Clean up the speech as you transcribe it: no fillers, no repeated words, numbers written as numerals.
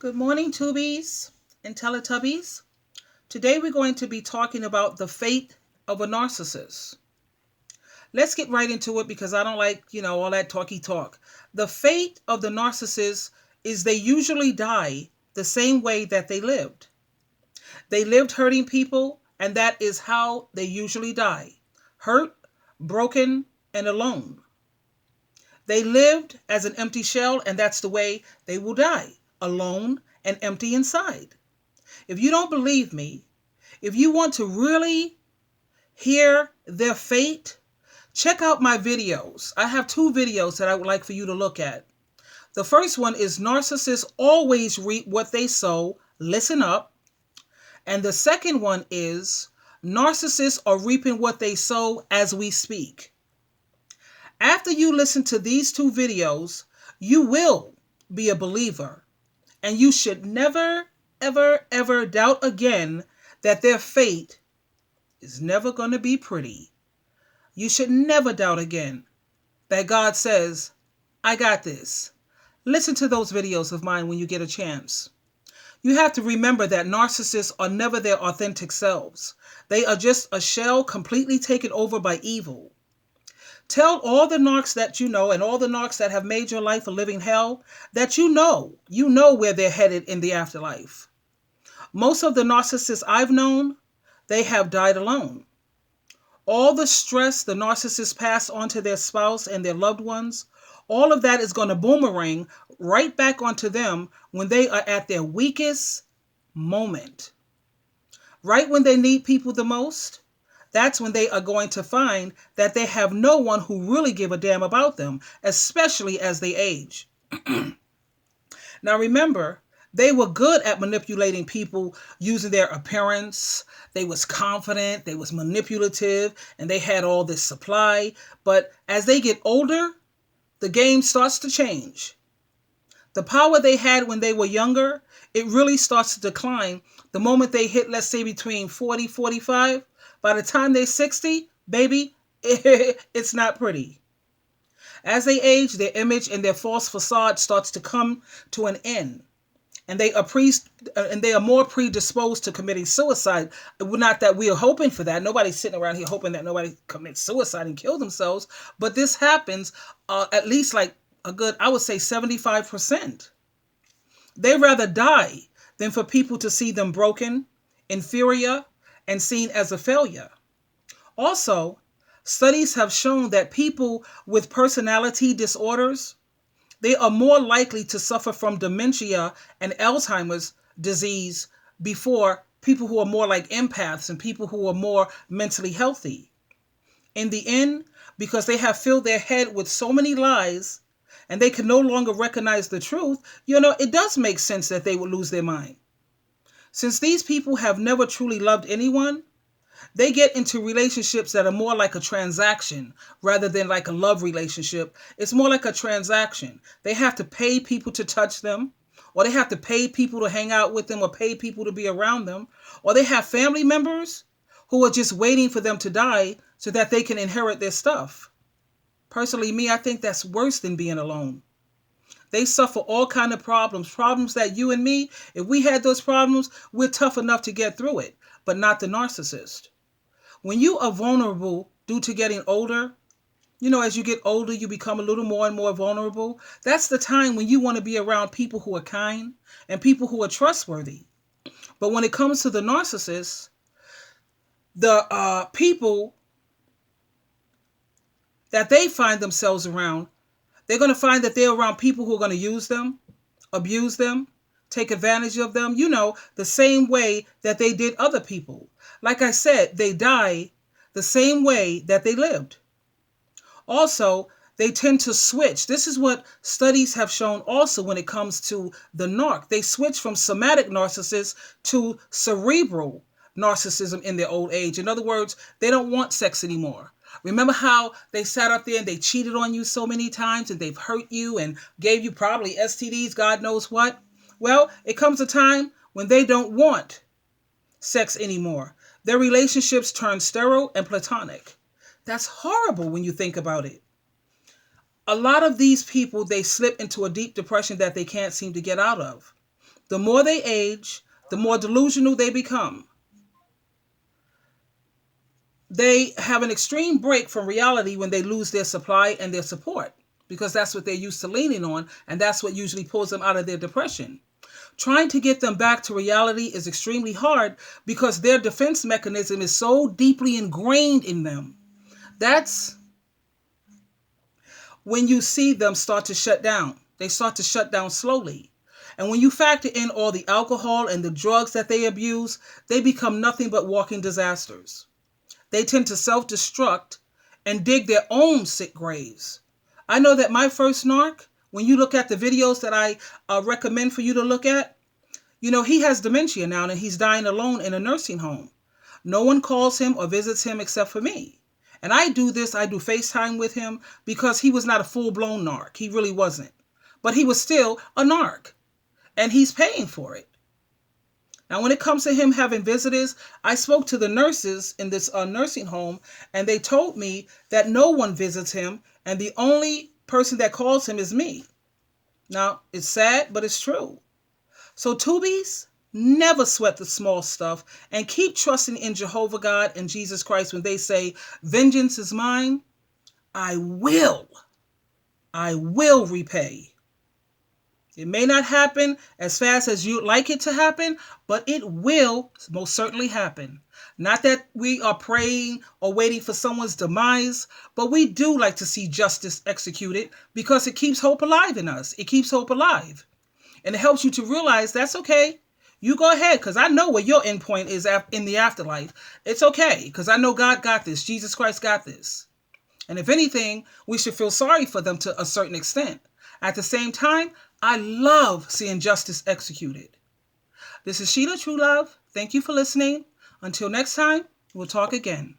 Good morning, Tubies and Teletubbies. Today we're going to be talking about the fate of a narcissist. Let's get right into it because I don't like, all that talky talk. The fate of the narcissist is they usually die the same way that they lived. They lived hurting people, and that is how they usually die. Hurt, broken, and alone. They lived as an empty shell, and that's the way they will die. Alone and empty inside. If you don't believe me, if you want to really hear their fate, check out my videos. I have two videos that I would like for you to look at. The first one is Narcissists Always Reap What They Sow. Listen up. And the second one is Narcissists Are Reaping What They Sow as We Speak. After you listen to these two videos, you will be a believer. And you should never, ever, ever doubt again that their fate is never going to be pretty. You should never doubt again that God says, I got this. Listen to those videos of mine when you get a chance. You have to remember that narcissists are never their authentic selves. They are just a shell completely taken over by evil. Tell all the narcs that you know and all the narcs that have made your life a living hell that you know where they're headed in the afterlife. Most of the narcissists I've known, they have died alone. All the stress the narcissists pass on to their spouse and their loved ones, all of that is going to boomerang right back onto them when they are at their weakest moment. Right when they need people the most, that's when they are going to find that they have no one who really give a damn about them, especially as they age. Now remember, they were good at manipulating people using their appearance. They was confident, they was manipulative, and they had all this supply. But as they get older, the game starts to change. The power they had when they were younger, it really starts to decline the moment they hit, let's say, between 40, 45. By the time they're 60, baby, it's not pretty. As they age, their image and their false facade starts to come to an end. And they are more predisposed to committing suicide. Not that we are hoping for that. Nobody's sitting around here hoping that nobody commits suicide and kill themselves. But this happens at least like a good, I would say 75%. They rather die than for people to see them broken, inferior, and seen as a failure. Also, studies have shown that people with personality disorders, they are more likely to suffer from dementia and Alzheimer's disease before people who are more like empaths and people who are more mentally healthy. In the end, because they have filled their head with so many lies and they can no longer recognize the truth, it does make sense that they would lose their mind. Since these people have never truly loved anyone, they get into relationships that are more like a transaction rather than like a love relationship. It's more like a transaction. They have to pay people to touch them, or they have to pay people to hang out with them, or pay people to be around them, or they have family members who are just waiting for them to die so that they can inherit their stuff. Personally, I think that's worse than being alone. They suffer all kind of problems that you and me, if we had those problems, we're tough enough to get through it, but not the narcissist. When you are vulnerable due to getting older, as you get older, you become a little more and more vulnerable. That's the time when you want to be around people who are kind and people who are trustworthy. But when it comes to the narcissist, the people that they find themselves around, they're going to find that they're around people who are going to use them, abuse them, take advantage of them, the same way that they did other people. Like I said, they die the same way that they lived. Also, they tend to switch. This is what studies have shown also when it comes to the narc. They switch from somatic narcissists to cerebral narcissism in their old age. In other words, they don't want sex anymore. Remember how they sat up there and they cheated on you so many times and they've hurt you and gave you probably STDs, God knows what? Well, it comes a time when they don't want sex anymore. Their relationships turn sterile and platonic. That's horrible when you think about it. A lot of these people, they slip into a deep depression that they can't seem to get out of. the more they age, the more delusional they become. They have an extreme break from reality when they lose their supply and their support, because that's what they're used to leaning on, and that's what usually pulls them out of their depression. Trying to get them back to reality is extremely hard because their defense mechanism is so deeply ingrained in them. That's when you see them start to shut down. They start to shut down slowly. And when you factor in all the alcohol and the drugs that they abuse, they become nothing but walking disasters. They tend to self-destruct and dig their own sick graves. I know that my first narc, when you look at the videos that I recommend for you to look at, he has dementia now and he's dying alone in a nursing home. No one calls him or visits him except for me. And I do FaceTime with him because he was not a full-blown narc. He really wasn't. But he was still a narc. And he's paying for it. Now, when it comes to him having visitors, I spoke to the nurses in this nursing home, and they told me that no one visits him, and the only person that calls him is me. Now, it's sad, but it's true. So, tubies, never sweat the small stuff, and keep trusting in Jehovah God and Jesus Christ when they say, vengeance is mine, I will repay. It may not happen as fast as you'd like it to happen, but it will most certainly happen. Not that we are praying or waiting for someone's demise, but we do like to see justice executed because it keeps hope alive in us. It keeps hope alive. And it helps you to realize that's okay. You go ahead, because I know where your end point is in the afterlife. It's okay, because I know God got this. Jesus Christ got this. And if anything, we should feel sorry for them to a certain extent. At the same time, I love seeing justice executed. This is Sheila True Love. Thank you for listening. Until next time, we'll talk again.